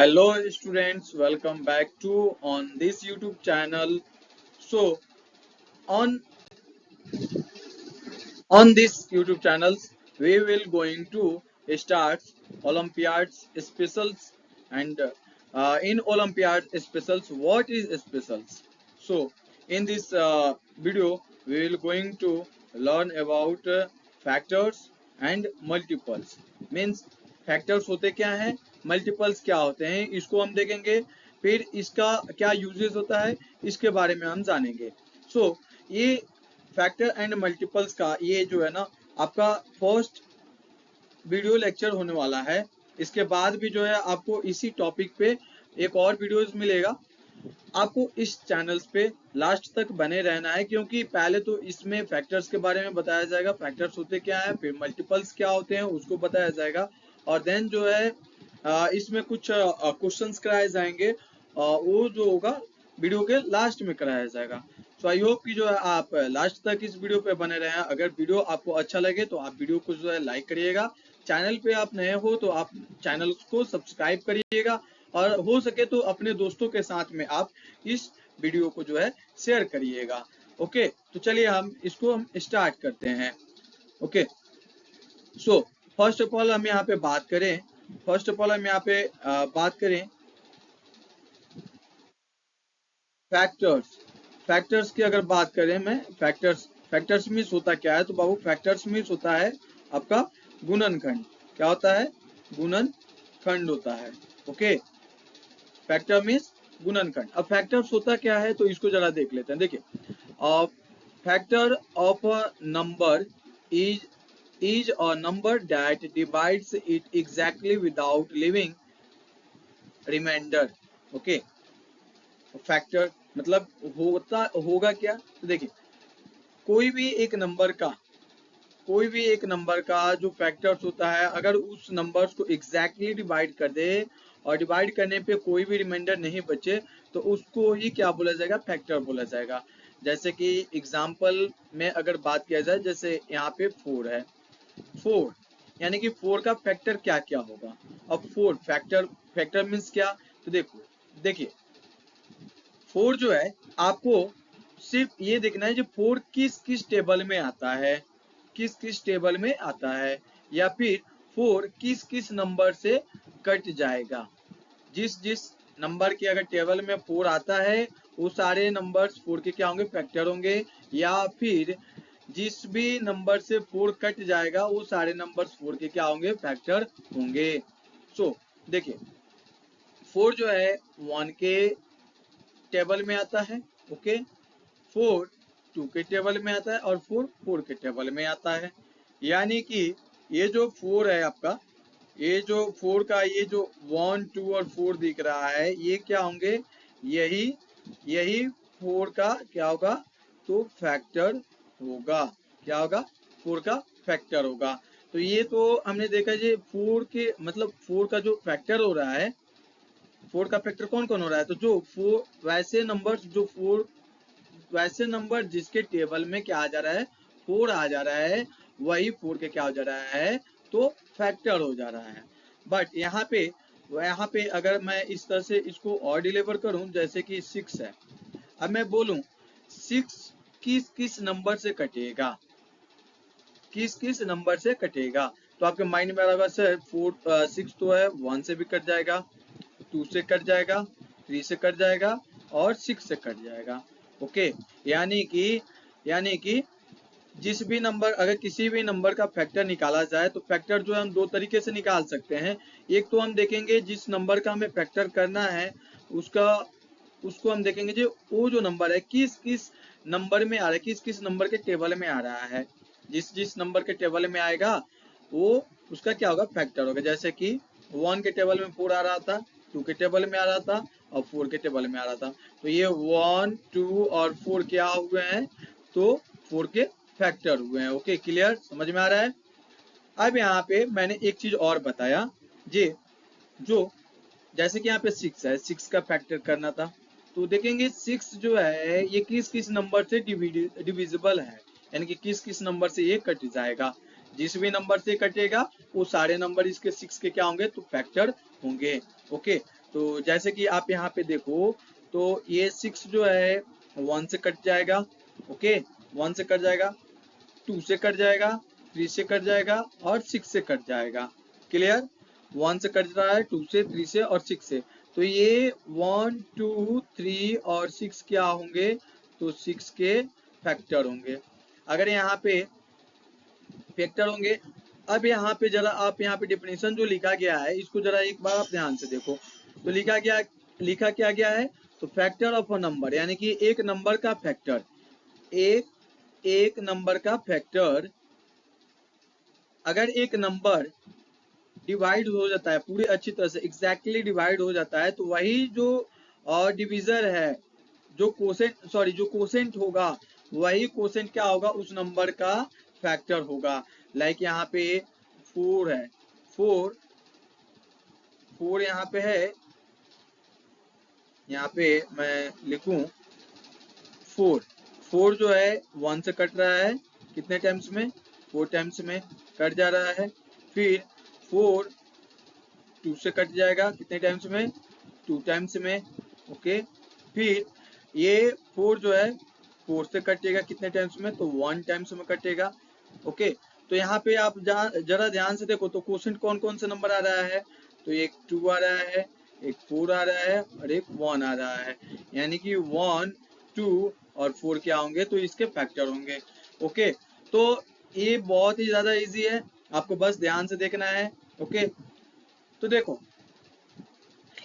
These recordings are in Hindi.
Hello students, welcome back to on this YouTube channel. So on this YouTube channels we will going to start Olympiads specials and in Olympiad specials what is specials? So in this video we will going to learn about factors and multiples. Means factors होते क्या हैं, मल्टीपल्स क्या होते हैं, इसको हम देखेंगे। फिर इसका क्या यूजेस होता है इसके बारे में हम जानेंगे। सो ये फैक्टर एंड मल्टीपल्स का ये जो है ना आपका फर्स्ट वीडियो लेक्चर होने वाला है। इसके बाद भी जो है आपको इसी टॉपिक पे एक और वीडियोस मिलेगा। आपको इस चैनल्स पे लास्ट तक बने रहना है, क्योंकि पहले तो इसमें फैक्टर्स के बारे में बताया जाएगा, फैक्टर्स होते क्या है, फिर मल्टीपल्स क्या होते हैं उसको बताया जाएगा, और देन जो है इसमें कुछ क्वेश्चंस कराए जाएंगे, वो जो होगा वीडियो के लास्ट में कराया जाएगा। सो आई होप कि जो है आप लास्ट तक इस वीडियो पे बने रहें। अगर वीडियो आपको अच्छा लगे तो आप वीडियो को जो है लाइक करिएगा। चैनल पे आप नए हो तो आप चैनल को सब्सक्राइब करिएगा, और हो सके तो अपने दोस्तों के साथ में आप इस वीडियो को जो है शेयर करिएगा। ओके, तो चलिए हम स्टार्ट करते हैं। Okay, so first of all हम यहाँ पे बात करें फैक्टर्स की अगर बात करें, मैं फैक्टर्स मीन्स होता क्या है, तो बाबू फैक्टर्स मीन्स होता है आपका गुणनखंड। क्या होता है? गुणनखंड होता है। ओके, फैक्टर मीन्स गुणनखंड। अब फैक्टर्स होता क्या है तो इसको जरा देख लेते हैं। देखिए, factor of a number is a number that divides it exactly without leaving remainder. Okay, factor मतलब होगा क्या, तो देखिए कोई भी एक नंबर का जो फैक्टर्स होता है, अगर उस नंबर्स को एग्जैक्टली डिवाइड कर दे और डिवाइड करने पे कोई भी रिमाइंडर नहीं बचे तो उसको ही क्या बोला जाएगा? फैक्टर बोला जाएगा। जैसे कि एग्जांपल में अगर बात किया जाए, जैसे यहाँ पे 4 है, 4 यानी कि 4 का फैक्टर क्या क्या होगा। अब 4 फैक्टर मीन्स क्या, तो देखिए 4 जो है आपको सिर्फ ये देखना है जो 4 किस किस टेबल में आता है, या फिर 4 किस किस नंबर से कट जाएगा। जिस नंबर के अगर टेबल में 4 आता है वो सारे नंबर्स 4 के क्या होंगे? फैक्टर होंगे। या फिर जिस भी नंबर से 4 कट जाएगा वो सारे नंबर्स 4 के क्या होंगे? फैक्टर होंगे। सो देखिए 4 जो है 1 के टेबल में आता है। ओके, 4 2 के टेबल में आता है और 4 4 के टेबल में आता है। यानी कि ये जो 4 है आपका, ये जो 4 का ये जो 1 2 और 4 दिख रहा है, ये क्या होंगे? यही 4 का क्या होगा? तो फैक्टर होगा। क्या होगा? 4 का फैक्टर होगा। तो ये तो हमने देखा जी 4 के मतलब 4 का जो फैक्टर हो रहा है, 4 का फैक्टर कौन कौन हो रहा है, तो जो 4 वैसे नंबर जिसके टेबल में क्या आ जा रहा है? 4 आ जा रहा है, वही 4 के क्या हो जा रहा है? तो फैक्टर हो जा रहा है। बट यहाँ पे अगर मैं इस तरह से इसको और डिलीवर करूं, जैसे कि 6 है, अब मैं बोलूं 6 किस किस नंबर से कटेगा, तो आपके माइंड में आ रहा होगा सर 6 तो है 1 से भी कट जाएगा, 2 से कट जाएगा, 3 से कट जाएगा और 6 से कट जाएगा। ओके, यानी कि जिस भी नंबर अगर किसी भी नंबर का फैक्टर निकाला जाए तो फैक्टर जो है हम दो तरीके से निकाल सकते हैं। एक तो हम देखेंगे जिस नंबर का हमें फैक्टर करना है उसको हम देखेंगे जो वो जो नंबर है किस किस नंबर में आ रहा है, किस किस नंबर के टेबल में आ रहा है। जिस नंबर के टेबल में आएगा वो उसका क्या होगा? फैक्टर होगा। जैसे कि 1 के टेबल में 4 आ रहा था, 2 के टेबल में आ रहा था और 4 के टेबल में आ रहा था, तो ये 1 2 और 4 क्या हुए हैं? तो 4 के फैक्टर हुए हैं। ओके, क्लियर, समझ में आ रहा है? अब यहाँ पे मैंने एक चीज और बताया जी, जो जैसे कि यहाँ पे 6 है, 6 का फैक्टर करना था, तो देखेंगे 6 जो है ये किस किस नंबर से डिविजिबल है, यानी कि किस किस नंबर से ये कट जाएगा। जिस भी नंबर से कटेगा वो सारे नंबर इसके 6 के क्या होंगे? तो फैक्टर होंगे। ओके, तो जैसे कि आप यहाँ पे देखो, तो ये 6 जो है 1 से कट जाएगा, ओके, 1 से कट जाएगा, 2 से कट जाएगा, 3 से कट जाएगा और 6 से कट जाएगा। क्लियर? 1 से कट रहा है, 2 से, 3 से और 6 से। तो ये 1 2 3 और 6 क्या होंगे? तो 6 के फैक्टर होंगे। अगर यहाँ पे फैक्टर होंगे, अब यहाँ पे जरा आप यहाँ पे डेफिनेशन जो लिखा गया है इसको जरा एक बार आप ध्यान से देखो। तो लिखा क्या गया है? तो फैक्टर ऑफ अ नंबर, यानी कि एक नंबर का फैक्टर, एक नंबर का फैक्टर, अगर एक नंबर डिवाइड हो जाता है पूरे अच्छी तरह से एग्जैक्टली डिवाइड हो जाता है, तो वही जो डिविजर है, जो कोसेंट होगा, वही कोसेंट क्या होगा? उस नंबर का फैक्टर होगा। लाइक यहाँ पे 4 है, 4 4 यहाँ पे है, यहाँ पे मैं लिखूं 4, 4 जो है 1 से कट रहा है, कितने टाइम्स में? 4 टाइम्स में कट जा रहा है। फिर 4 2 से कट जाएगा, कितने टाइम्स में? 2 टाइम्स में, ओके। फिर ये 4 जो है 4 से कटेगा, कितने टाइम्स में? तो 1 टाइम्स में कटेगा, ओके। तो यहाँ पे आप जरा ध्यान से देखो, तो क्वोशंट कौन कौन से नंबर आ रहा है? तो एक 2 आ रहा है, एक 4 आ रहा है और एक 1 आ रहा है, यानी कि 1 2 और 4 क्या होंगे? तो इसके फैक्टर होंगे, ओके। तो ये बहुत ही ज्यादा इजी है, आपको बस ध्यान से देखना है, ओके। तो देखो,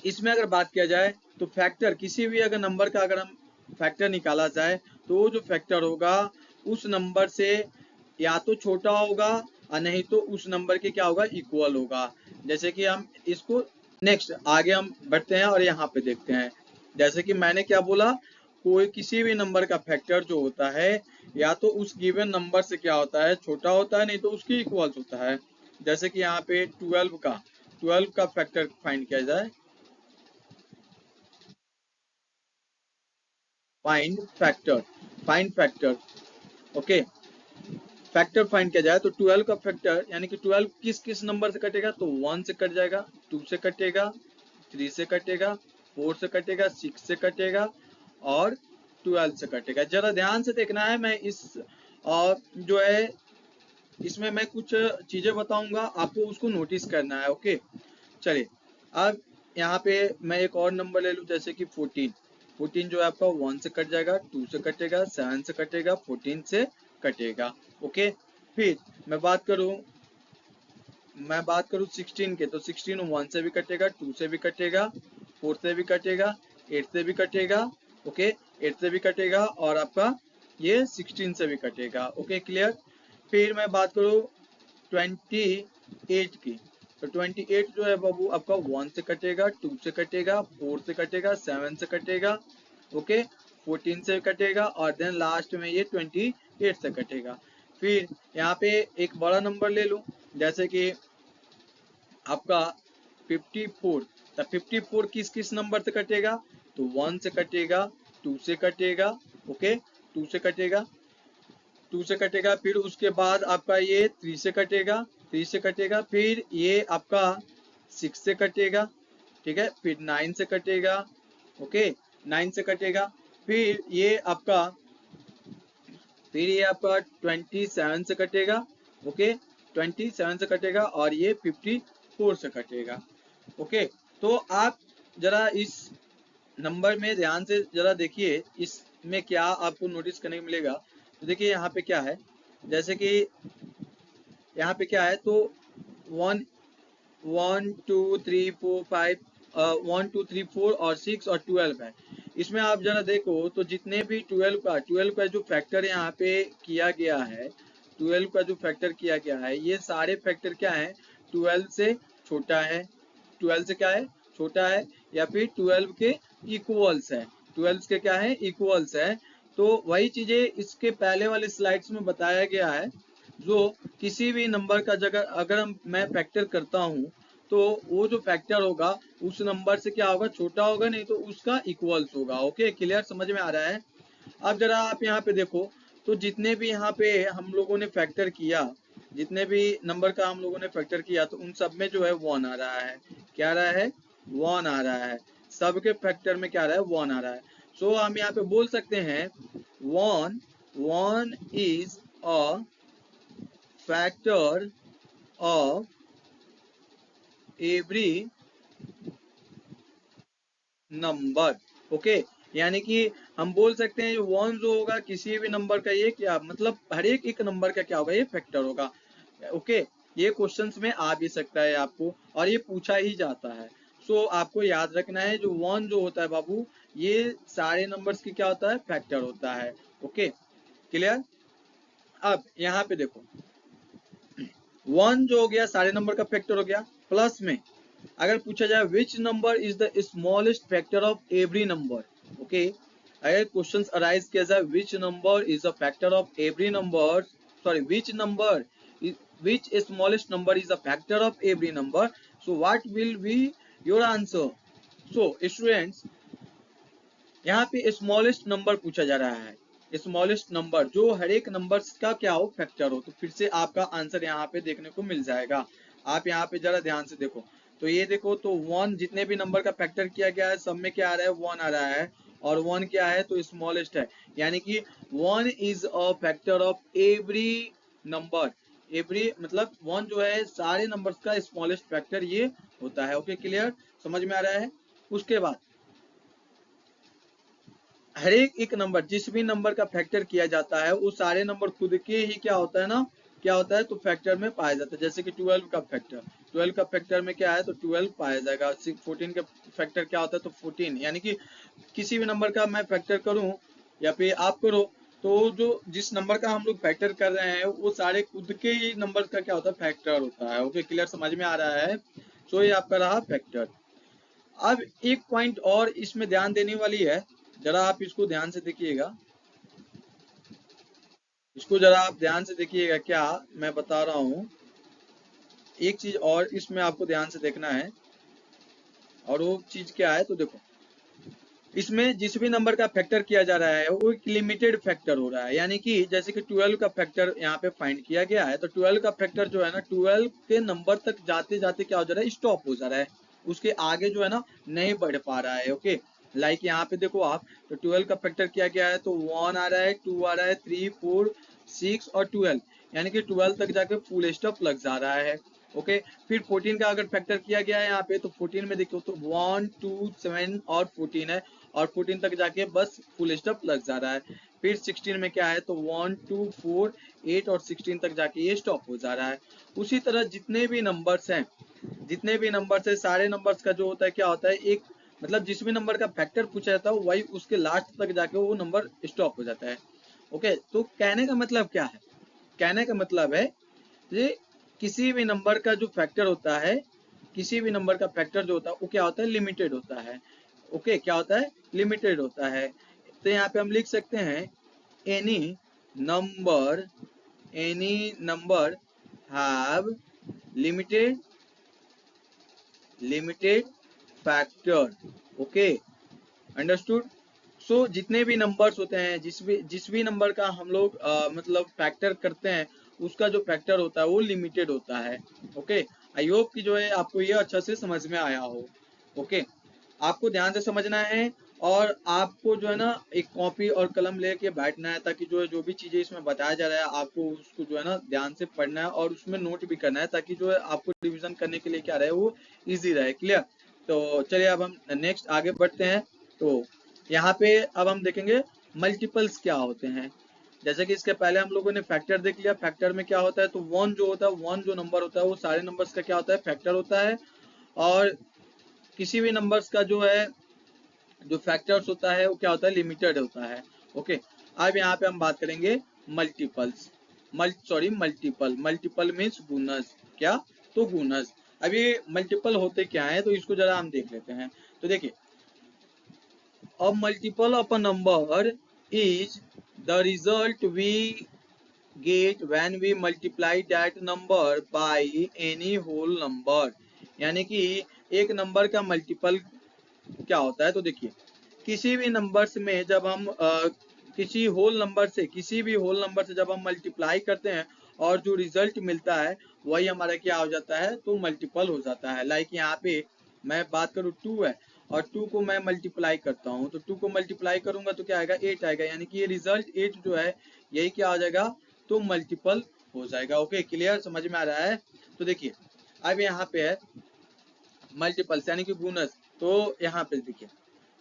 इसमें अगर बात किया जाए तो फैक्टर, किसी भी अगर नंबर का अगर हम फैक्टर निकाला जाए, तो वो जो फैक्टर होगा उस नंबर से या तो छोटा होगा और नहीं तो उस नंबर के क्या होगा? इक्वल होगा। जैसे कि हम इसको नेक्स्ट आगे हम बढ़ते हैं और यहाँ पे देखते हैं। जैसे कि मैंने क्या बोला, कोई किसी भी नंबर का फैक्टर जो होता है या तो उस गिवन नंबर से क्या होता है? छोटा होता है, नहीं तो उसकी इक्वल होता है। जैसे कि यहाँ पे 12 का फैक्टर फाइंड किया जाए, find factor, okay. Factor find किया जाए तो 12 का फैक्टर, यानी कि 12 किस किस नंबर से कटेगा? तो 1 से कट जाएगा, 2 से कटेगा, 3 से कटेगा, 4 से कटेगा, 6 से कटेगा और 12 से कटेगा। जरा ध्यान से देखना है, मैं इस और जो है इसमें मैं कुछ चीजें बताऊंगा, आपको उसको नोटिस करना है, ओके। चलिए, अब यहाँ पे मैं एक और नंबर ले लूँ, जैसे कि 14 जो है आपका 1 से कट जाएगा, 2 से कटेगा, 7 से कटेगा, 14 से कटेगा, ओके। फिर मैं बात करूँ 16 के, तो 16 1 से भी कटेगा, 2 से भी कटेगा, 4 से भी कटेगा, 8 से भी कटेगा, ओके, 8 से भी कटेगा और आपका ये 16 से भी कटेगा, ओके, क्लियर। फिर मैं बात करूँ 28 की, तो 28 जो है बाबू आपका 1 से कटेगा, 2 से कटेगा, 4 से कटेगा, 7 से कटेगा, ओके, 14 से कटेगा और देन लास्ट में ये 28 से कटेगा। फिर यहाँ पे एक बड़ा नंबर ले लूँ, जैसे कि आपका 54, तो 54 किस किस नंबर से कटेगा? तो 1 से कटेगा, 2 से कटेगा, ओके, 2 से कटेगा, 2 से कटेगा, फिर उसके बाद आपका ये 3 से कटेगा, 3 से कटेगा, फिर ये आपका 6 से कटेगा, ठीक है, फिर 9 से कटेगा, ओके, 9 से कटेगा, फिर ये आपका 27 से कटेगा, ओके, 27 से कटेगा और ये 54 से कटेगा, ओके। तो आप जरा इस नंबर में ध्यान से जरा देखिए, इसमें क्या आपको नोटिस करने को मिलेगा। तो देखिए यहाँ पे क्या है, जैसे कि यहाँ पे क्या है, तो 1 2 3 4 5 1 2 3 4 और 6 और 12 है। इसमें आप जरा देखो, तो जितने भी 12 का जो फैक्टर यहाँ पे किया गया है, 12 का जो फैक्टर किया गया है, ये सारे फैक्टर क्या है? 12 से छोटा है, 12 से क्या है? छोटा है, या फिर 12 के इक्वल्स है, 12 के क्या है? इक्वल्स है। तो वही चीजें इसके पहले वाले स्लाइड्स में बताया गया है, जो किसी भी नंबर का जगह अगर मैं फैक्टर करता हूँ, तो वो जो फैक्टर होगा उस नंबर से क्या होगा? छोटा होगा, नहीं तो उसका इक्वल्स होगा, ओके, क्लियर, समझ में आ रहा है। अब जरा आप यहाँ पे देखो, तो जितने भी यहाँ पे हम लोगों ने फैक्टर किया, जितने भी नंबर का हम लोगों ने फैक्टर किया, तो उन सब में जो है 1 आ रहा है, क्या आ रहा है? वन आ रहा है, सबके फैक्टर में क्या आ रहा है, वन आ रहा है। सो हम यहाँ पे बोल सकते हैं one, one is a factor of every number. Okay, यानी कि हम बोल सकते हैं वन जो होगा किसी भी नंबर का, ये क्या मतलब हर एक नंबर का क्या होगा, ये फैक्टर होगा। ओके, ये क्वेश्चंस में आ भी सकता है आपको, और ये पूछा ही जाता है। सो आपको याद रखना है जो वन जो होता है बाबू, ये सारे नंबर्स की क्या होता है, फैक्टर होता है। Okay, clear. अब यहाँ पे देखो, वन जो हो गया सारे नंबर का फैक्टर हो गया। प्लस में अगर पूछा जाए which number is the smallest factor of every number. Okay, अगर क्वेश्चन अराइज किया जाए which number is a factor of every number, sorry which number, which smallest number is a factor of every number, so what will be your answer. So students, यहाँ पे स्मॉलेस्ट नंबर पूछा जा रहा है, स्मॉलेस्ट नंबर जो हर एक नंबर का क्या हो, फैक्टर हो। तो फिर से आपका आंसर यहाँ पे देखने को मिल जाएगा। आप यहाँ पे जरा ध्यान से देखो, तो ये देखो, तो वन जितने भी नंबर का फैक्टर किया गया है सब में क्या आ रहा है, वन आ रहा है, और वन क्या है, तो स्मॉलेस्ट है, यानी कि one is a factor of every number. Every मतलब वन जो है सारे नंबर्स का स्मॉलेस्ट फैक्टर ये होता है। ओके, क्लियर, समझ में आ रहा है। उसके बाद हर एक नंबर, जिस भी नंबर का फैक्टर किया जाता है वो सारे नंबर खुद के ही क्या होता है ना, क्या होता है, तो फैक्टर में पाया जाता है। जैसे कि 12 का फैक्टर, 12 का फैक्टर में क्या है, तो 12 पाया जाएगा। 14 का फैक्टर क्या होता है, तो 14, यानी कि किसी भी नंबर का मैं फैक्टर करूं या फिर आप करो, तो जो जिस नंबर का हम लोग फैक्टर कर रहे हैं वो सारे खुद के ही नंबर का क्या होता है, फैक्टर होता है। ओके, क्लियर, समझ में आ रहा है। सो ये आपका रहा फैक्टर। अब एक पॉइंट और इसमें ध्यान देने वाली है, जरा आप इसको ध्यान से देखिएगा, इसको जरा आप ध्यान से देखिएगा, क्या मैं बता रहा हूँ। एक चीज और इसमें आपको ध्यान से देखना है, और वो चीज क्या है, तो देखो इसमें जिस भी नंबर का फैक्टर किया जा रहा है वो एक लिमिटेड फैक्टर हो रहा है, यानी कि जैसे कि 12 का फैक्टर यहाँ पे फाइंड किया गया है, तो 12 का फैक्टर जो है ना 12 के नंबर तक जाते जाते क्या हो जा रहा है, स्टॉप हो जा रहा है, उसके आगे जो है ना नहीं बढ़ पा रहा है। ओके, लाइक यहाँ पे देखो आप, तो 12 का फैक्टर किया गया है, तो 1 आ रहा है, 2 आ रहा है, 3, 4, 6 और 12, यानी कि 12 तक जाके फुल स्टॉप लग जा रहा है। ओके, फिर 14 का अगर फैक्टर किया गया है यहाँ पे, तो 14 में देखो तो 1, 2, 7 और 14 है, और 14 तक जाके बस फुल स्टॉप लग जा रहा है। फिर 16 में क्या है, तो 1, 2, 4, 8 और 16 तक जाके ये स्टॉप हो जा रहा है। उसी तरह जितने भी नंबर्स हैं, जितने भी नंबर्स है, सारे नंबर्स का जो होता है क्या होता है, एक मतलब जिस भी नंबर का फैक्टर पूछा जाता है वही उसके लास्ट तक जाके वो नंबर स्टॉप हो जाता है। ओके, तो कहने का मतलब क्या है, कहने का मतलब है ये किसी भी नंबर का जो फैक्टर होता है, किसी भी नंबर का फैक्टर जो होता है वो क्या होता है, लिमिटेड होता है। ओके, क्या होता है, लिमिटेड होता है। तो यहाँ पे हम लिख सकते हैं any number, any number have limited, limited factor. Okay, understood. So जितने भी नंबर्स होते हैं, जिस भी नंबर का हम लोग मतलब फैक्टर करते हैं, उसका जो फैक्टर होता है वो लिमिटेड होता है। ओके, आई होप कि जो है आपको ये अच्छा से समझ में आया हो। ओके, आपको ध्यान से समझना है, और आपको जो है ना एक कॉपी और कलम लेके बैठना है, ताकि जो है जो भी चीजें इसमें बताया जा रहा है आपको उसको जो है ना ध्यान से पढ़ना है और उसमें नोट भी करना है, ताकि जो है आपको रिवीजन करने के लिए क्या रहे, वो इजी रहे। क्लियर। तो चलिए अब हम नेक्स्ट आगे बढ़ते हैं। तो यहाँ पे अब हम देखेंगे मल्टीपल्स क्या होते हैं। जैसे कि इसके पहले हम लोगों ने फैक्टर देख लिया, फैक्टर में क्या होता है, तो वन जो होता है, वन जो नंबर होता है वो सारे नंबर्स का क्या होता है, फैक्टर होता है। और किसी भी नंबर्स का जो है जो फैक्टर्स होता है वो क्या होता है, लिमिटेड होता है। ओके, अब यहाँ पे हम बात करेंगे मल्टीपल्स, मल्टीपल, मल्टीपल मीन्स गुणज, क्या, तो गुणज। अभी मल्टीपल होते क्या है, तो इसको जरा हम देख लेते हैं। तो देखिए, a multiple of a number is the result we get when we multiply that number by any whole number, यानी कि एक नंबर का मल्टीपल क्या होता है, तो देखिए किसी भी नंबर्स में जब हम किसी भी होल नंबर से जब हम मल्टीप्लाई करते हैं और जो रिजल्ट मिलता है वही हमारा क्या हो जाता है, तो मल्टीपल हो जाता है। लाइक यहाँ पे मैं बात करूँ 2 है और 2 को मैं मल्टीप्लाई करता हूँ, तो 2 को मल्टीप्लाई करूंगा तो क्या आएगा 8 आएगा, यानी कि ये रिजल्ट 8 जो है यही क्या आ जाएगा, तो मल्टीपल हो जाएगा। ओके, क्लियर, समझ में आ रहा है। तो देखिए अब यहाँ पे है मल्टीपल्स यानी कि गुणज, तो यहाँ पे देखिए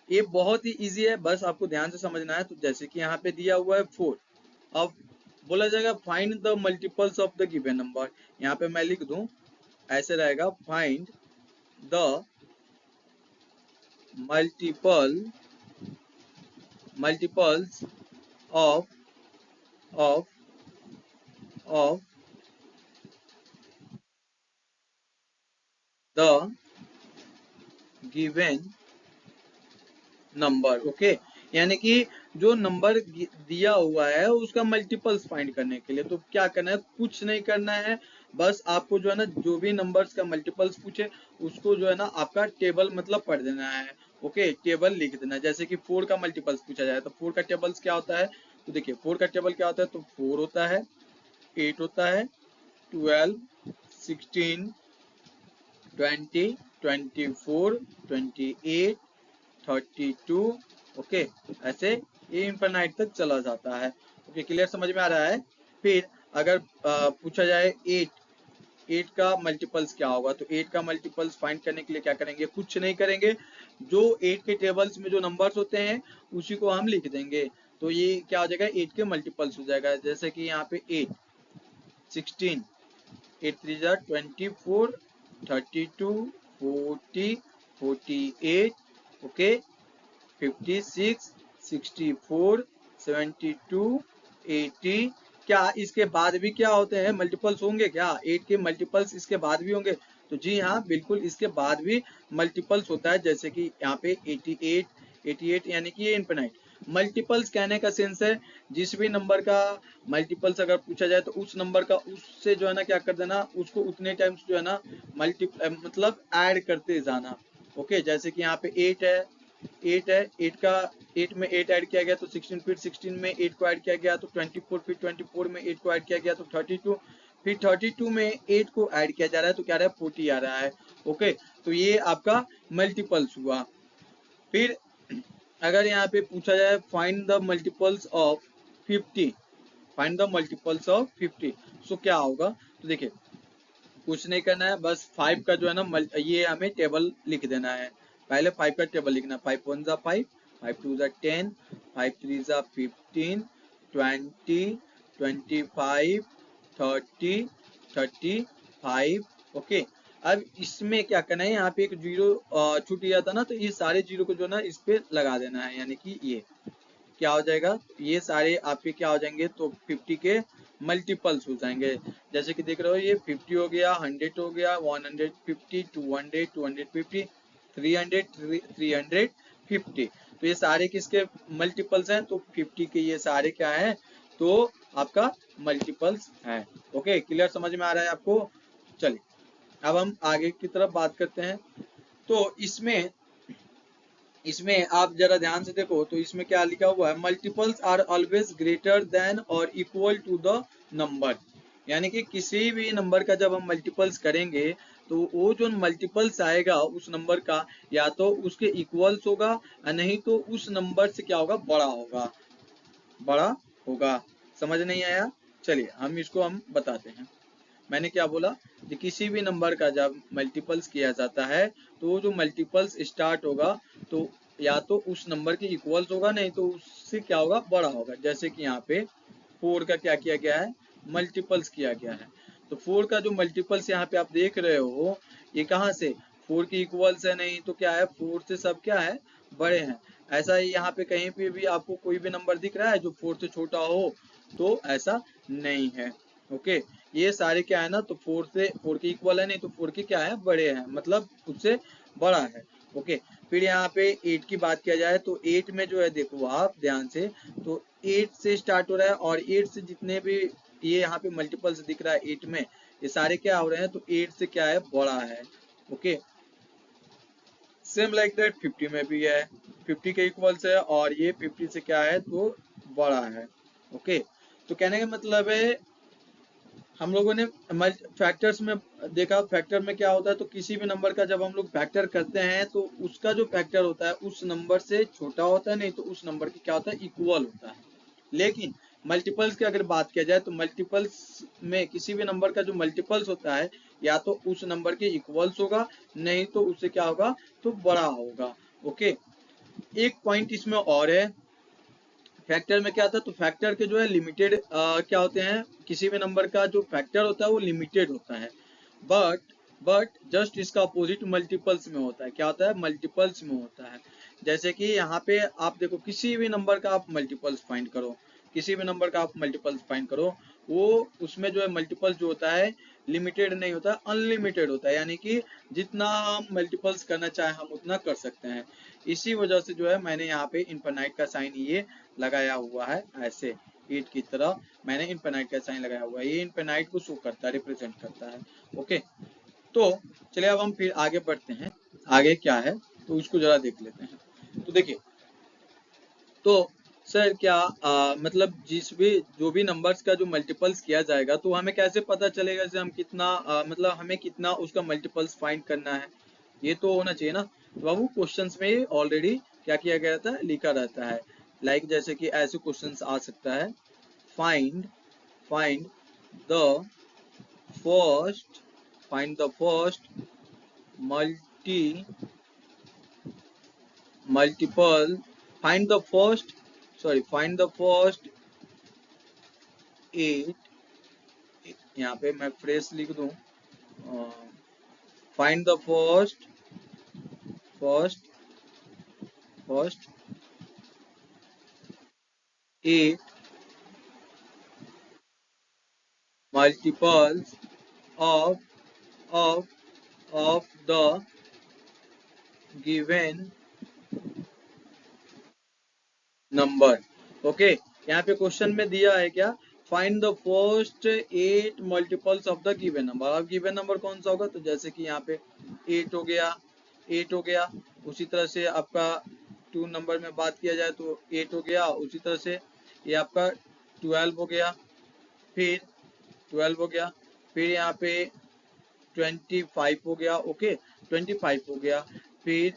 ये बहुत ही इजी है, बस आपको ध्यान से समझना है। तो जैसे कि यहाँ पे दिया हुआ है 4, अब बोला जाएगा find the multiples of the given number. यहाँ पे मैं लिख दूं, ऐसे रहेगा find the multiples of of of the given number. Okay, यानी कि जो नंबर दिया हुआ है उसका मल्टीपल्स फाइंड करने के लिए तो क्या करना है, कुछ नहीं करना है, बस आपको जो है ना जो भी नंबर्स का मल्टीपल्स पूछे उसको जो है ना आपका टेबल मतलब पढ़ देना है। ओके, टेबल लिख देना है। जैसे कि 4 का मल्टीपल्स पूछा जाए तो 4 का टेबल्स क्या होता है, तो देखिए 4 का टेबल क्या होता है, तो 4 होता है, 8 होता है, 12, 16, 20, 24, 28, 32। ओके, ऐसे ये इनफाइनाइट तक चला जाता है। ओके, क्लियर, समझ में आ रहा है। फिर अगर पूछा जाए 8 का मल्टीपल्स क्या होगा, तो 8 का मल्टीपल्स फाइंड करने के लिए क्या करेंगे, कुछ नहीं करेंगे, जो 8 के टेबल्स में जो नंबर्स होते हैं उसी को हम लिख देंगे, तो ये क्या हो जाएगा 8 के मल्टीपल्स हो जाएगा। जैसे कि यहाँ पे 8, 16, 8 3 जा 24, 32, 40, 48, ओके, 56, 64, 72, 80। क्या इसके बाद भी क्या होते हैं मल्टीपल्स होंगे क्या, 8 के मल्टीपल्स इसके बाद भी होंगे, तो जी हाँ बिल्कुल इसके बाद भी मल्टीपल्स होता है। जैसे कि यहाँ पे 88, 88 यानी कि ये इनफिनाइट। मल्टीपल्स कहने का सेंस है जिस भी नंबर का मल्टीपल्स अगर पूछा जाए तो उस नंबर का उससे जो है ना क्या कर देना, उसको उतने टाइम्स जो है ना मतलब ऐड करते जाना। ओके, जैसे कि यहाँ पे 8 है, 8 है, 8 का 8 में 8 ऐड किया गया तो 16, फिर 16 में 8 को ऐड किया गया तो 24, फिर 24 में 8 को ऐड किया गया तो 32, फिर 32 में 8 को ऐड किया जा रहा है तो क्या रहा है 40 आ रहा है। ओके, तो ये आपका मल्टीपल्स हुआ। फिर अगर यहाँ पे पूछा जाए find the multiples of 50, find the multiples of 50, सो क्या होगा, तो देखिए कुछ नहीं करना है, बस 5 का जो है ना ये हमें टेबल लिख देना है। पहले 5 का टेबल लिखना, 5 1 जा 5, 5 2 जा 10, 5 3 जा 15, 20, 25, 30, 35। ओके, अब इसमें क्या करना है, यहाँ पे एक जीरो छूट गया था ना, तो ये सारे जीरो को जो ना इस पे लगा देना है, यानी कि ये क्या हो जाएगा, ये सारे आपके क्या हो जाएंगे, तो 50 के मल्टीपल्स हो जाएंगे। जैसे कि देख रहे हो ये 50 हो गया, 100 हो गया, 150, 200, 250, 300, 350। तो ये सारे किसके मल्टीपल्स हैं, तो 50 के ये सारे क्या है, तो आपका मल्टीपल्स है। ओके, क्लियर, समझ में आ रहा है आपको। चलिए अब हम आगे की तरफ बात करते हैं। तो इसमें इसमें आप जरा ध्यान से देखो, तो इसमें क्या लिखा हुआ है, multiples are always greater than और इक्वल टू द नंबर। यानी कि किसी भी नंबर का जब हम मल्टीपल्स करेंगे तो वो जो मल्टीपल्स आएगा उस नंबर का या तो उसके इक्वल्स होगा या नहीं तो उस नंबर से क्या होगा, बड़ा होगा, बड़ा होगा। समझ नहीं आया, चलिए हम बताते हैं। मैंने क्या बोला कि किसी भी नंबर का जब मल्टीपल्स किया जाता है तो वो जो मल्टीपल्स स्टार्ट होगा तो या तो उस नंबर के इक्वल्स होगा नहीं तो उससे क्या होगा, बड़ा होगा। जैसे कि यहाँ पे 4 का क्या किया गया है, मल्टीपल्स किया गया है, तो 4 का जो मल्टीपल्स यहाँ पे आप देख रहे हो ये कहाँ से, 4 की इक्वल्स है, नहीं तो क्या है 4 से सब क्या है, बड़े हैं। ऐसा ही यहाँ पे कहीं पे भी आपको कोई भी नंबर दिख रहा है जो 4 से छोटा हो, तो ऐसा नहीं है। ओके, ये सारे क्या है ना, तो 4 से 4 के इक्वल है, नहीं तो 4 के क्या है, बड़े हैं, मतलब उससे बड़ा है। ओके, फिर यहाँ पे 8 की बात किया जाए तो 8 में जो है देखो आप ध्यान से, तो 8 से स्टार्ट हो रहा है और 8 से जितने भी ये यहाँ पे मल्टीपल्स दिख रहा है 8 में, ये सारे क्या हो रहे हैं, तो 8 से क्या है, बड़ा है। ओके, सेम लाइक दैट 50 में भी है, 50 के इक्वल्स है और ये 50 से क्या है, तो बड़ा है। ओके, तो कहने का मतलब है हम लोगों ने फैक्टर्स में देखा, फैक्टर में क्या होता है, तो किसी भी नंबर का जब हम लोग फैक्टर करते हैं तो उसका जो फैक्टर होता है उस नंबर से छोटा होता है, नहीं तो उस नंबर की क्या होता है, इक्वल होता है। लेकिन मल्टीपल्स की अगर बात किया जाए तो मल्टीपल्स में किसी भी नंबर का जो मल्टीपल्स होता है या तो उस नंबर के इक्वल्स होगा, नहीं तो उससे क्या होगा, तो बड़ा होगा। ओके, एक पॉइंट इसमें और है, फैक्टर में क्या था, तो फैक्टर के जो है लिमिटेड क्या होते हैं, किसी भी नंबर का जो फैक्टर होता है वो लिमिटेड होता है। बट जस्ट इसका अपोजिट मल्टीपल्स में होता है। क्या होता है, मल्टीपल्स में होता है। जैसे कि यहाँ पे आप देखो, किसी भी नंबर का आप मल्टीपल्स फाइंड करो, किसी भी नंबर का आप मल्टीपल्स फाइंड करो, वो उसमें जो है मल्टीपल्स जो होता है लिमिटेड नहीं होता, अनलिमिटेड होता है। यानी कि जितना हम मल्टीपल्स करना चाहे हम उतना कर सकते हैं। इसी वजह से जो है मैंने यहाँ पे इनफाइनाइट का साइन ये लगाया हुआ है, ऐसे ईट की तरह मैंने इनफाइनाइट का साइन लगाया हुआ है। ये इनफाइनाइट को शो करता है, रिप्रेजेंट करता है। ओके, तो चलिए अब हम फिर आगे बढ़ते हैं, आगे क्या है तो उसको जरा देख लेते हैं। तो देखिए, तो सर क्या मतलब जिस भी जो भी नंबर्स का जो मल्टीपल्स किया जाएगा तो हमें कैसे पता चलेगा जैसे हम कितना मतलब हमें कितना उसका मल्टीपल्स फाइंड करना है, ये तो होना चाहिए ना। तो बाबू क्वेश्चंस में ऑलरेडी क्या किया गया था, लिखा रहता है। लाइक जैसे कि ऐसे क्वेश्चंस आ सकता है, find find the first find the first multi multiple find the first find the first eight, यहाँ पे मैं फ्रेश लिख दूं, find the first first eight multiples of of of the given number. Okay, यहाँ पे क्वेश्चन में दिया है क्या, find the first eight multiples of the given number. अब गिवन नंबर कौन सा होगा, तो जैसे कि यहाँ पे एट हो गया, एट हो गया। उसी तरह से आपका टू नंबर में बात किया जाए तो एट हो गया। उसी तरह से ये आपका 12 हो गया, फिर 12 हो गया, फिर यहाँ पे 25 हो गया। ओके, 25 हो गया, फिर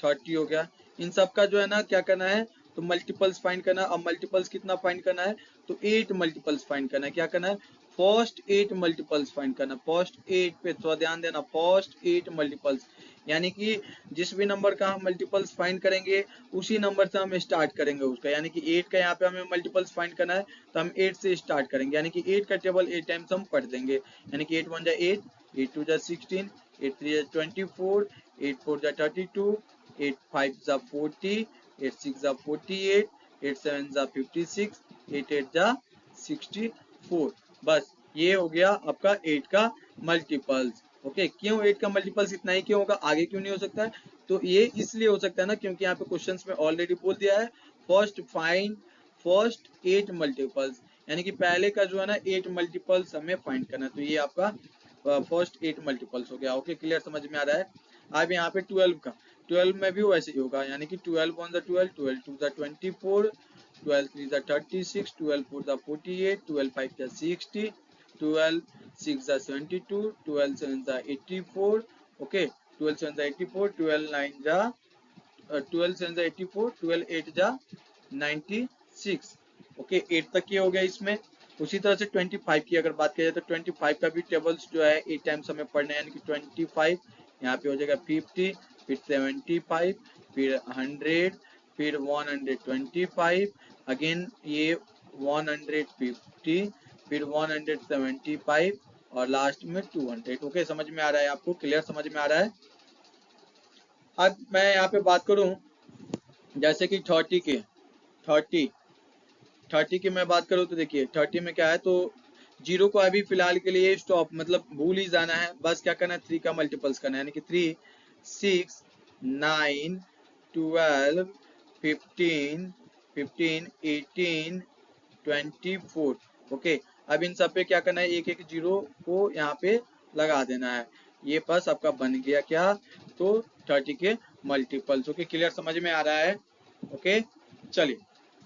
30 हो गया। इन सब का जो है ना क्या करना है, तो मल्टीपल्स फाइंड करना। अब मल्टीपल्स कितना फाइंड करना है, तो 8 मल्टीपल्स फाइंड करना है। क्या करना है, फर्स्ट 8 मल्टीपल्स फाइंड करना। फर्स्ट 8 पे थोड़ा ध्यान देना, फर्स्ट 8 मल्टीपल्स, यानी कि जिस भी नंबर का हम मल्टीपल्स फाइंड करेंगे उसी नंबर से हम स्टार्ट करेंगे उसका। यानी कि 8 का यहाँ पे हमें मल्टीपल्स फाइंड करना है तो हम 8 से स्टार्ट करेंगे, यानी कि 8 का टेबल 8 टाइम्स हम पढ़ देंगे। यानी कि 8 1 जा 8, 8 2 जा 16, 8 3 जा 24, 8 4 जा 32, 8 5 जा 40, 8 6 जा 48, 8 7 जा 56, 8 8 जा 64। बस ये हो गया आपका 8 का मल्टीपल्स। ओके, क्यों 8 का मल्टीपल्स इतना ही क्यों होगा, आगे क्यों नहीं हो सकता है, तो ये इसलिए हो सकता है ना क्योंकि यहाँ पे क्वेश्चंस में ऑलरेडी बोल दिया है, फर्स्ट फाइंड फर्स्ट 8 मल्टीपल्स, यानी कि पहले का जो है ना 8 मल्टीपल्स हमें फाइंड करना है। तो ये आपका फर्स्ट 8 मल्टीपल्स हो गया। ओके, क्लियर, समझ में आ रहा है। अब यहाँ पे 12 का, 12 में भी वैसे ही होगा, यानी कि 12 1 12, 12 2 24, 12 3 36, 12 4 48, 12 5 60, 12 6 72, 12 7 84। ओके, 12 7 84, 12 9 जा 12 7 84, 12 8 जा 96। ओके, 8 तक ये हो गया इसमें। उसी तरह से 25 की अगर बात की जाए तो 25 का भी टेबल्स जो है 8 टाइम्स हमें पढ़ना है, यानी कि 25 यहाँ पे हो जाएगा 50, फिर 75, फिर 100, फिर 125, अगेन ये 150, फिर 175 और लास्ट में 200। ओके, समझ में आ रहा है आपको, क्लियर, समझ में आ रहा है। अब मैं यहाँ पे बात करूँ जैसे कि 30 के, 30 30 की मैं बात करूँ तो देखिए 30 में क्या है, तो जीरो को अभी फिलहाल के लिए स्टॉप मतलब भूल ही जाना है। बस क्या करना है, 3 का मल्टीपल्स करना है, यानी कि 3 6 9 12 15 15 18 24। ओके, अब इन सब पे क्या करना है, एक एक जीरो को यहाँ पे लगा देना है। ये बस आपका बन गया क्या, तो 30 के मल्टीपल्स। ओके, क्लियर, समझ में आ रहा है। ओके, चलिए,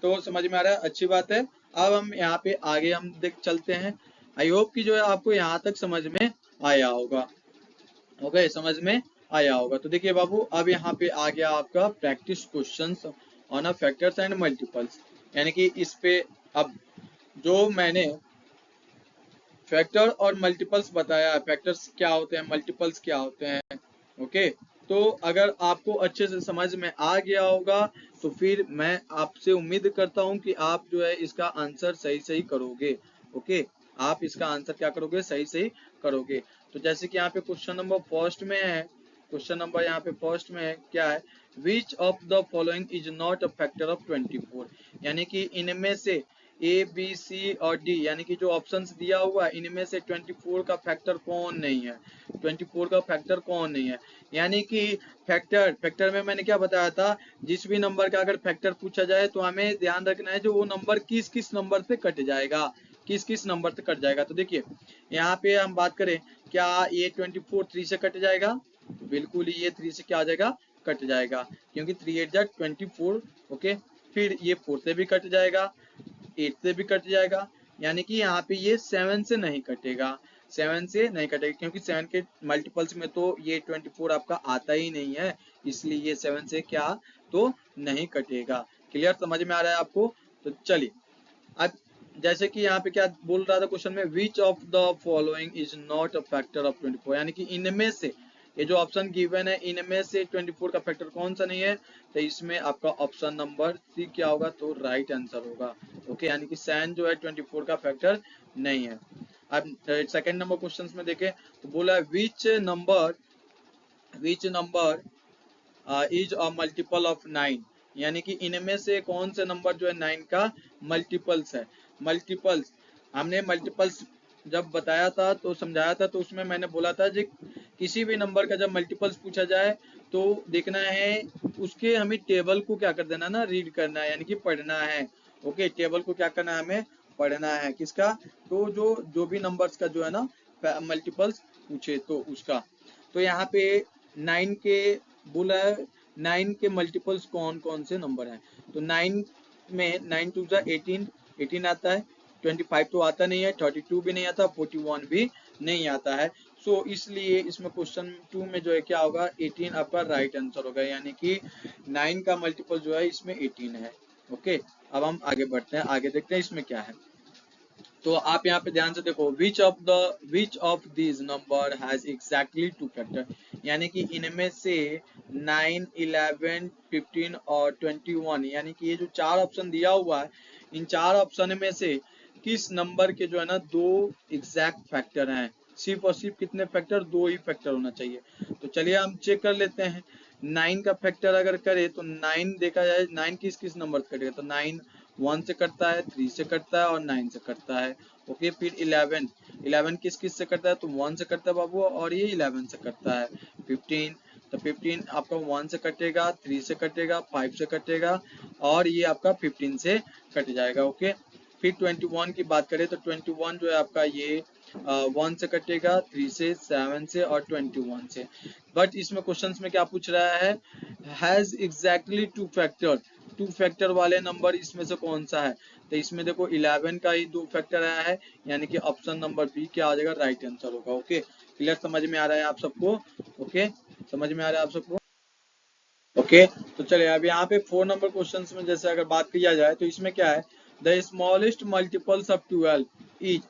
तो समझ में आ रहा है, अच्छी बात है। अब हम यहाँ पे आगे हम देख चलते हैं। आई होप कि जो है आपको यहाँ तक समझ में आया होगा। ओके, समझ में आया होगा। तो देखिए बाबू, अब यहाँ पे आ गया आपका practice questions on a factors and multiples, यानी कि इस पे अब जो मैंने फैक्टर और मल्टीपल्स बताया है, फैक्टर्स क्या होते हैं, मल्टीपल्स क्या होते हैं, ओके। तो अगर आपको अच्छे से समझ में आ गया होगा तो फिर मैं आपसे उम्मीद करता हूं कि आप जो है इसका आंसर सही सही करोगे। ओके, आप इसका आंसर क्या करोगे, सही सही करोगे। तो जैसे कि यहाँ पे क्वेश्चन नंबर फर्स्ट में है, क्वेश्चन नंबर यहाँ पे फर्स्ट में है, क्या है, which of the following is not a factor of 24, यानी कि इनमें से ए बी सी और डी, यानी कि जो ऑप्शंस दिया हुआ है इनमें से 24 का फैक्टर कौन नहीं है, 24 का फैक्टर कौन नहीं है। यानी कि फैक्टर में मैंने क्या बताया था, जिस भी नंबर का अगर फैक्टर पूछा जाए तो हमें ध्यान रखना है जो वो नंबर किस किस नंबर से कट जाएगा, किस किस नंबर से कट जाएगा। तो देखिए यहाँ पे हम बात करें, क्या ये 24 3 से कट जाएगा, बिल्कुल ये 3 से क्या आ जाएगा, कट जाएगा, क्योंकि 3 8 जा 24। ओके, फिर ये 4 से भी कट जाएगा, 8 से भी कट जाएगा, यानी कि यहाँ पे ये 7 से नहीं कटेगा, 7 से नहीं कटेगा, क्योंकि 7 के मल्टीपल्स में तो ये 24 आपका आता ही नहीं है, इसलिए ये 7 से क्या तो नहीं कटेगा। क्लियर, समझ में आ रहा है आपको। तो चलिए अब जैसे कि यहाँ पे क्या बोल रहा था क्वेश्चन में, which of the following is not a factor of 24, यानी कि इनमें से, ये जो ऑप्शन गिवन है इनमें से 24 का फैक्टर कौन सा नहीं है, तो इसमें आपका ऑप्शन नंबर सी क्या होगा, तो राइट आंसर होगा। ओके, यानी कि सैन जो है 24 का फैक्टर नहीं है। अब सेकंड नंबर क्वेश्चन में देखें तो बोला है which number is a multiple of 9, यानी कि इनमें से कौन से नंबर जो है 9 का मल्टीपल्स है। मल्टीपल्स, हमने मल्टीपल्स जब बताया था तो समझाया था, तो उसमें मैंने बोला था कि किसी भी नंबर का जब मल्टीपल्स पूछा जाए तो देखना है उसके, हमें टेबल को क्या कर देना ना, रीड करना है, यानी कि पढ़ना है। ओके, टेबल को क्या करना है, हमें पढ़ना है, किसका, तो जो जो भी नंबर्स का जो है ना मल्टीपल्स पूछे तो उसका। तो यहाँ पे 9 के बोला है, 9 के मल्टीपल्स कौन कौन से नंबर हैं, तो 9 में 9 टू जा 18, 18 आता है, 25 तो आता नहीं है, 32 भी नहीं आता, 41 भी नहीं आता है। सो इसलिए इसमें क्वेश्चन 2 में जो है क्या होगा, 18 आपका राइट आंसर होगा, यानी कि 9 का मल्टीपल जो है इसमें 18 है। ओके, अब हम आगे बढ़ते हैं, आगे देखते हैं इसमें क्या है। तो आप यहाँ पे ध्यान से देखो, which of these number has exactly two factor, यानी कि इनमें से 9 11 15 और 21, यानी कि ये जो चार ऑप्शन दिया हुआ है इन चार ऑप्शन में से किस नंबर के जो है ना दो एग्जैक्ट फैक्टर हैं, सिर्फ और सिर्फ कितने फैक्टर, दो ही फैक्टर होना चाहिए। तो चलिए हम चेक कर लेते हैं। 9 का फैक्टर अगर करे तो 9 देखा जाए 9 किस किस नंबर से कटेगा, तो 9 1 से कटता है, 3 से कटता है और 9 से कटता है। ओके, फिर 11 किस किस से कटता है, तो 1 से कटता है बाबू, और ये 11 से कटता है। 15, तो 15 आपका 1 से कटेगा, 3 से कटेगा, 5 से कटेगा और ये आपका 15 से कट जाएगा। ओके, फिर 21 की बात करें तो 21 जो है आपका ये 1 से कटेगा, 3 से, 7 से और 21 से। बट इसमें क्वेश्चंस में क्या पूछ रहा है, has exactly two factor, two factor वाले नंबर इसमें से कौन सा है, तो इसमें देखो 11 का ही दो फैक्टर आया है, यानी कि ऑप्शन नंबर बी क्या आ जाएगा, राइट आंसर होगा। ओके, क्लियर, समझ में आ रहा है आप सबको। ओके, समझ में आ रहा है आप सबको। ओके, तो चलिए अब यहाँ पे 4 नंबर क्वेश्चन में जैसे अगर बात किया जाए तो इसमें क्या है, the smallest multiples of 12 is,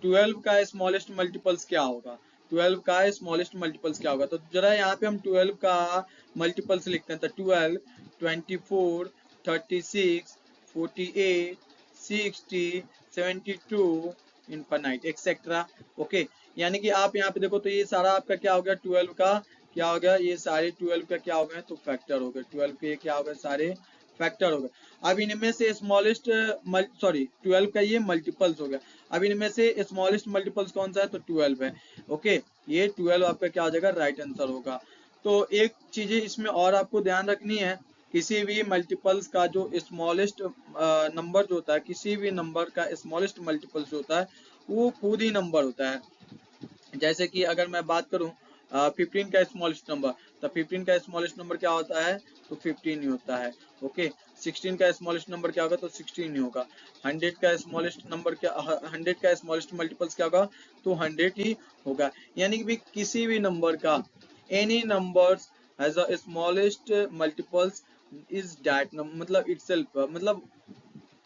12 का स्मॉलेस्ट मल्टीपल्स क्या होगा, 12 का स्मॉलेस्ट मल्टीपल्स क्या होगा। तो जरा यहाँ पे हम 12 का मल्टीपल्स लिखते हैं, तो 12 24 36 48 60 72 इनफाइनाइट एक्सेट्रा। ओके, यानी कि आप यहाँ पे देखो तो ये सारा आपका क्या हो गया, 12 का क्या हो गया, ये सारे 12 का क्या हो गए, तो फैक्टर हो गए, 12 के क्या हो गए, सारे फैक्टर हो गए। अब इनमें से स्मॉलेस्ट, सॉरी 12 का ये मल्टीपल्स हो गया, अब इनमें से स्मॉलेस्ट मल्टीपल्स कौन सा है, तो 12 है। ओके, ये 12 आपका क्या हो जाएगा, राइट आंसर होगा। तो एक चीज इसमें और आपको ध्यान रखनी है, किसी भी मल्टीपल्स का जो स्मॉलेस्ट नंबर जो होता है, किसी भी नंबर का स्मॉलेस्ट मल्टीपल्स जो होता है वो खुद ही नंबर होता है। जैसे कि अगर मैं बात करूं 15 का स्मॉलेस्ट नंबर, तो 15 का स्मॉलेस्ट नंबर क्या होता है, तो 15 ही होता है। ओके, 16 का स्मॉलेस्ट नंबर क्या होगा, तो 16 ही होगा। 100 का स्मॉलेस्ट नंबर क्या, 100 का स्मॉलेस्ट मल्टीपल्स क्या होगा, तो 100 ही होगा। यानी कि भी किसी भी नंबर का, any numbers has a smallest multiples is that number, मतलब इटसेल्फ, मतलब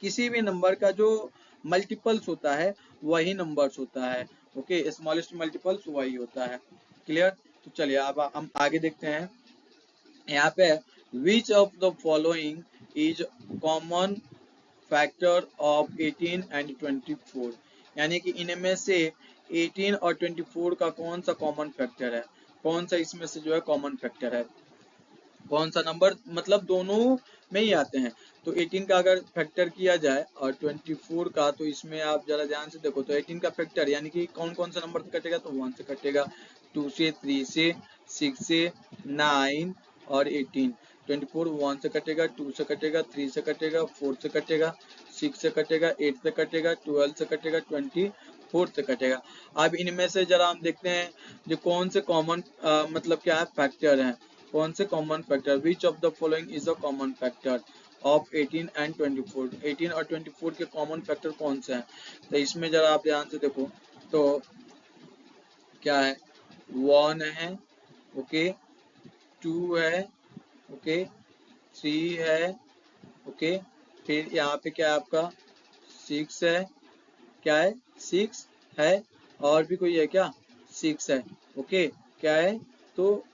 किसी भी नंबर का जो मल्टीपल्स होता है वही नंबर्स होता है। ओके, स्मॉलेस्ट मल्टीपल्स वही होता है। क्लियर? तो चलिए अब हम आगे देखते हैं। यहाँ पे which of the following is common factor of 18 and 24, यानी कि इनमें से 18 और 24 का कौन सा कॉमन फैक्टर है, कौन सा इसमें से जो है कॉमन फैक्टर है, कौन सा नंबर, मतलब दोनों में ही आते हैं। तो 18 का अगर फैक्टर किया जाए और 24 का, तो इसमें आप जरा ध्यान से देखो, तो 18 का फैक्टर यानी कि कौन कौन सा नंबर से कटेगा, तो 1 से कटेगा, 2 से, 3 से, 6 से, 9 और 18। 24 1 से कटेगा, 2 से कटेगा, 3 से कटेगा, 4 से कटेगा, 6 से कटेगा, 8 से कटेगा, 12 से कटेगा, 24 से कटेगा। अब इनमें से जरा हम देखते हैं जो कौन से कॉमन मतलब क्या है फैक्टर है, कौन से common factor, which of the following is a common factor of 18 and 24, 18 और 24 के कॉमन फैक्टर कौन से हैं। तो इसमें जरा आप ध्यान से देखो, तो क्या है, 1 है, ओके, 2 है, ओके, 3 है, ओके, फिर यहाँ पे क्या है आपका 6 है, क्या है 6 है, और भी कोई है क्या, 6 है, ओके, क्या है, तो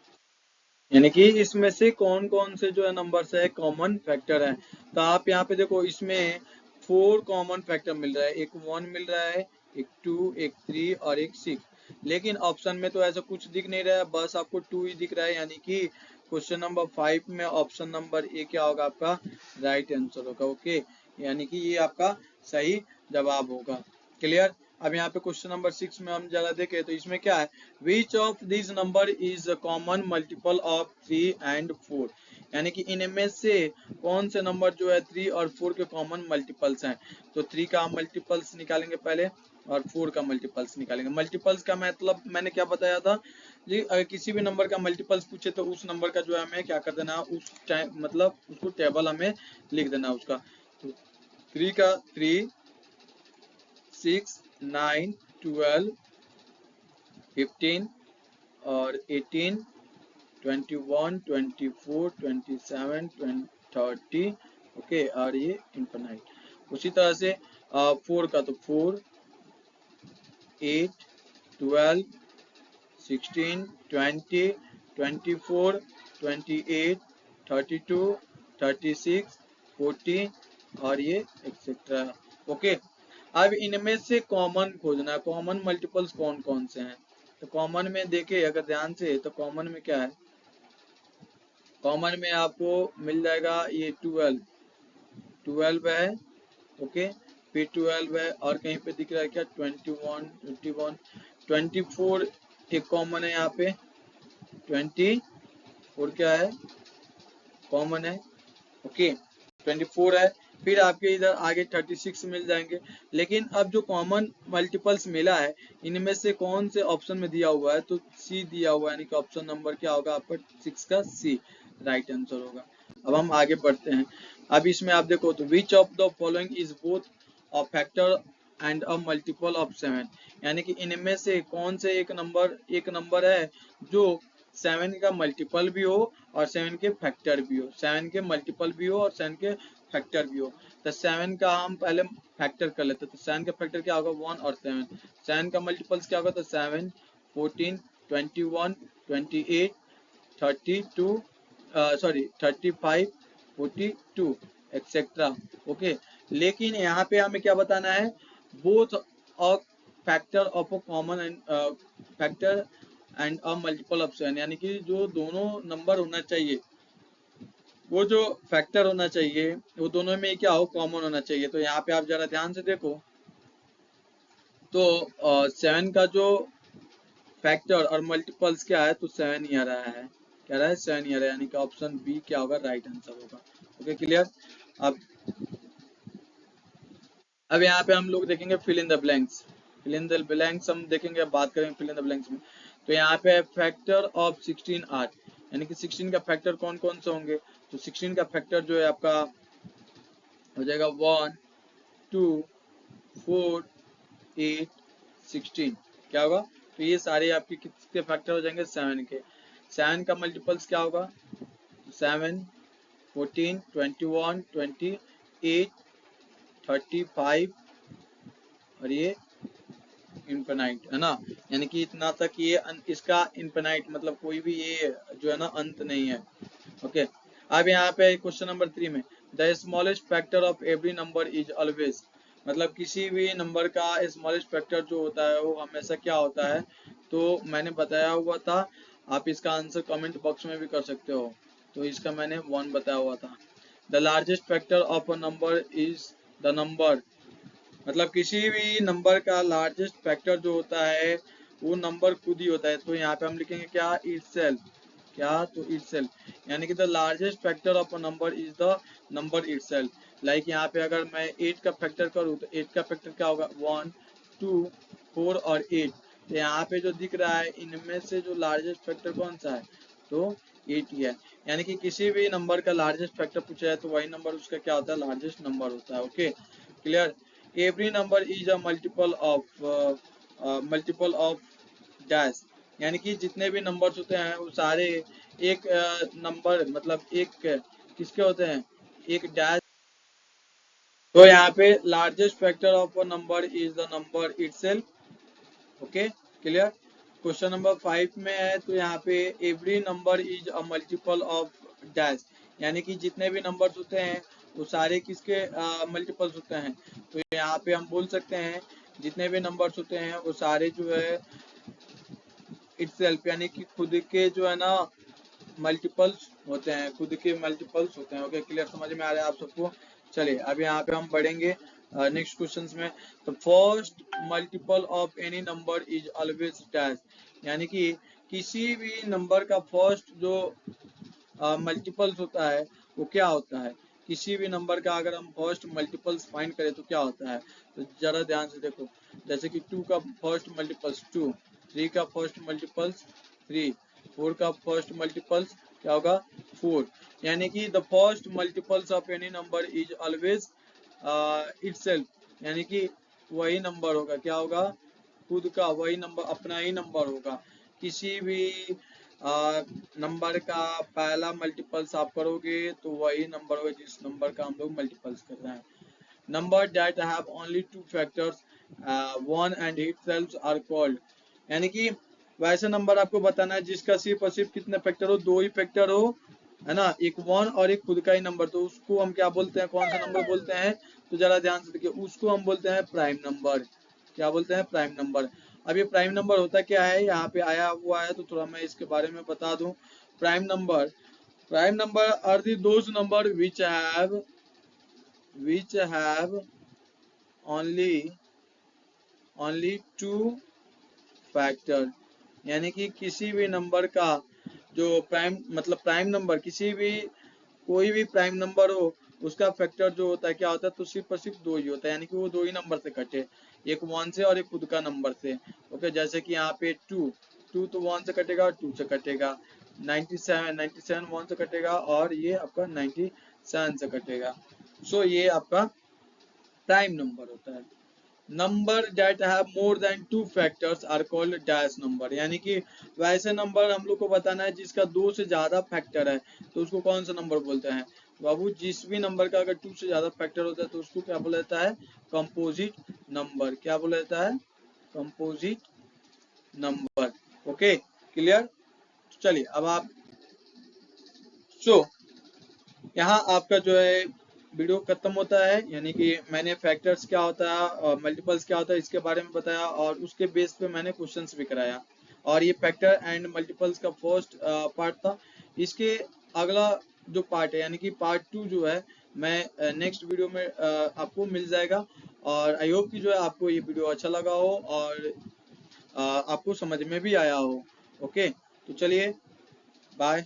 यानी कि इसमें से कौन कौन से जो है नंबर्स है कॉमन फैक्टर है। तो आप यहाँ पे देखो, इसमें 4 कॉमन फैक्टर मिल रहा है, एक 1 मिल रहा है, एक 2, एक 3 और एक 6। लेकिन ऑप्शन में तो ऐसा कुछ दिख नहीं रहा है, बस आपको 2 ही दिख रहा है, यानी कि क्वेश्चन नंबर 5 में ऑप्शन नंबर ए क्या होगा, आपका राइट आंसर होगा। ओके, यानी कि ये आपका सही जवाब होगा। क्लियर? अब यहाँ पे क्वेश्चन नंबर 6 में हम जरा देखें, तो इसमें क्या है, which of this number is common multiple of 3 and 4, यानी कि इनमें से कौन से नंबर जो है 3 और 4 के कॉमन मल्टीपल्स हैं। तो 3 का हम मल्टीपल्स निकालेंगे पहले, और 4 का मल्टीपल्स निकालेंगे। मल्टीपल्स का मतलब मैंने क्या बताया था जी, अगर किसी भी नंबर का मल्टीपल्स पूछे तो उस नंबर का जो है हमें क्या कर देना, उस टाइम मतलब उसको टेबल हमें लिख देना उसका। तो 3 का 3, 6, 9, 12, 15 और 18, 21, 24, 27, 30, ओके, और ये इनफाइनाइट। उसी तरह से 4 का तो 4, 8, 12, 16, 20, 24, 28, 32, 36, 40 और ये एक्सेट्रा। ओके, अब इनमें से कॉमन खोजना है, कॉमन मल्टीपल्स कौन कौन से हैं। तो कॉमन में देखे अगर ध्यान से, तो कॉमन में क्या है, कॉमन में आपको मिल जाएगा ये 12 है, ओके, फिर 12 है, और कहीं पे दिख रहा है क्या 21, 21, 24 एक कॉमन है यहाँ पे, 24 क्या है कॉमन है, ओके, 24 है, फिर आपके इधर आगे 36 मिल जाएंगे। लेकिन अब जो कॉमन मल्टीपल्स मिला है, इनमें से कौन से ऑप्शन में दिया हुआ है, तो सी दिया हुआ है, यानी कि ऑप्शन नंबर क्या होगा आपका 6 का सी राइट आंसर होगा। अब हम आगे बढ़ते हैं। अब इसमें आप देखो, तो which of the following is both a factor and a multiple of 7, यानी कि इनमें से कौन से एक नंबर है जो 7 का मल्टीपल भी हो और 7 के फैक्टर भी हो, 7 के मल्टीपल भी हो और 7 के फैक्टर भी हो। तो 7 का हम पहले फैक्टर कर लेते हैं, तो 7 का फैक्टर क्या होगा 1 और 7, 7 का मल्टीपल्स क्या होगा, तो 7, 14, 21, 28, 32, सॉरी 35, 42 एक्सेट्रा। ओके, लेकिन यहाँ पे हमें क्या बताना है, both a factor of a common and factor and a multiple of 7, यानी कि जो दोनों नंबर होना चाहिए, वो जो फैक्टर होना चाहिए वो दोनों में क्या हो, कॉमन होना चाहिए। तो यहाँ पे आप जरा ध्यान से देखो, तो 7 का जो फैक्टर और मल्टीपल्स क्या है, तो 7 ही आ रहा है, क्या रहा है 7 ही आ रहा है, यानी कि ऑप्शन बी क्या होगा राइट आंसर होगा। Okay, clear? अब यहाँ पे हम लोग देखेंगे fill in the blanks, fill in the blanks हम देखेंगे, अब बात करेंगे फिल इन द ब्लैंक्स में। तो यहाँ पे फैक्टर ऑफ 16 आर, यानी कि 16 का फैक्टर कौन कौन से होंगे, तो 16 का फैक्टर जो है आपका हो जाएगा 1 2 4 8 16। क्या होगा, तो ये सारे आपके किसके फैक्टर हो जाएंगे, 7 के। 7 का मल्टीपल्स क्या होगा, 7 14 21 28 35 और ये इनफिनाइट है ना, यानी कि इतना तक ये इसका इनफिनाइट मतलब कोई भी ये जो है ना अंत नहीं है। ओके, अब यहाँ पे क्वेश्चन नंबर 3 में the smallest factor of every number is always, मतलब किसी भी नंबर का स्मॉलेस्ट फैक्टर जो होता है वो हमेशा क्या होता है, तो मैंने बताया हुआ था, आप इसका आंसर कमेंट बॉक्स में भी कर सकते हो, तो इसका मैंने 1 बताया हुआ था। The largest factor of a number is the number, मतलब किसी भी नंबर का लार्जेस्ट फैक्टर जो होता है वो नंबर खुद ही होता है, तो यहाँ पे हम लिखेंगे क्या, इटसेल्फ। क्या, तो इटसेल्फ, यानी कि the largest factor of a number is the number itself. Like यहाँ पे अगर मैं 8 का फैक्टर करूँ तो 8 का फैक्टर क्या होगा, 1 2 4 और 8। तो यहाँ पे जो दिख रहा है इनमें से जो लार्जेस्ट फैक्टर कौन सा है, तो 8 ही है। यानी कि किसी भी नंबर का लार्जेस्ट फैक्टर पूछा है तो वही नंबर उसका क्या होता है, लार्जेस्ट नंबर होता है। Okay, clear. Every number is a multiple of dash, यानी कि जितने भी नंबर्स होते हैं वो सारे एक नंबर मतलब एक किसके होते हैं, एक डैश। तो यहाँ पे largest factor of a number is the number itself. Okay, clear. Question number 5 में है, तो यहाँ पे every number is a multiple of dash, यानी कि जितने भी नंबर्स होते हैं वो सारे किसके मल्टीपल्स होते हैं, तो यहाँ पे हम बोल सकते हैं जितने भी नंबर्स होते हैं वो सारे जो है इटसेल्फ, यानी कि खुद के जो है ना मल्टीपल्स होते हैं, खुद के मल्टीपल्स होते हैं। ओके, क्लियर, समझ में आ रहा है आप सबको। चलिए अब यहाँ पे हम बढ़ेंगे नेक्स्ट क्वेश्चंस में। तो first multiple of any number is always dash, यानी कि किसी भी नंबर का फर्स्ट जो मल्टीपल्स होता है वो क्या होता है, किसी भी नंबर का अगर हम फर्स्ट मल्टीपल्स फाइंड करें तो क्या होता है, तो जरा ध्यान से देखो। जैसे कि 2 का फर्स्ट मल्टीपल्स 2, 3 का फर्स्ट मल्टीपल्स 3, 4 का फर्स्ट मल्टीपल्स क्या होगा, 4, यानी कि the first multiples of any number is always itself, यानी कि वही नंबर होगा, क्या होगा, खुद का वही नंबर, अपना ही नंबर होगा। किसी भी नंबर का पहला मल्टीपल्स आप करोगे तो वही नंबर होगा जिस नंबर का हम लोग मल्टीपल्स कर रहे हैं। Number that have only 2 factors 1 and itself are called, यानी कि वैसे नंबर आपको बताना है जिसका सिर्फ और सिर्फ कितने फैक्टर हो, 2 ही फैक्टर हो, है ना, एक 1 और एक खुद का ही नंबर, तो उसको हम क्या बोलते हैं, कौन सा नंबर बोलते हैं, तो जरा ध्यान से देखिए, उसको हम बोलते हैं प्राइम नंबर। क्या बोलते हैं, प्राइम नंबर। अब ये प्राइम नंबर होता क्या है, यहाँ पे आया हुआ है तो थोड़ा मैं इसके बारे में बता दूं। Prime number are the those number which have only 2 factor, यानी कि किसी भी नंबर का जो प्राइम मतलब प्राइम नंबर, किसी भी कोई भी प्राइम नंबर हो उसका फैक्टर जो होता है क्या होता है, तो सिर्फ और सिर्फ 2 ही होता है, यानी कि वो 2 ही नंबर से कटे, एक 1 से और एक खुद का नंबर से। ओके, जैसे कि यहाँ पे 2 तो 1 से कटेगा और 2 से कटेगा, 97 1 से कटेगा और ये आपका 97 से कटेगा। सो ये आपका प्राइम नंबर होता है। Number that have more than 2 factors are called dash number, यानी कि वैसे नंबर हम लोग को बताना है जिसका 2 से ज्यादा फैक्टर है, तो उसको कौन सा नंबर बोलते हैं बाबू, जिस भी नंबर का अगर 2 से ज्यादा फैक्टर होता है तो उसको क्या बोला जाता है, कंपोजिट नंबर। क्या बोला जाता है, कंपोजिट नंबर। Okay, clear. चलिए अब आप यहाँ आपका जो है वीडियो खत्म होता है, यानी कि मैंने फैक्टर्स क्या होता है और मल्टीपल्स क्या होता है इसके बारे में बताया और उसके बेस पे मैंने क्वेश्चंस भी कराया, और ये फैक्टर एंड मल्टीपल्स का फर्स्ट पार्ट था। इसके अगला जो पार्ट है यानी कि पार्ट 2 जो है मैं नेक्स्ट वीडियो में आपको मिल जाएगा, और आई होप कि जो है आपको ये वीडियो अच्छा लगा हो और आपको समझ में भी आया हो। ओके, तो चलिए बाय।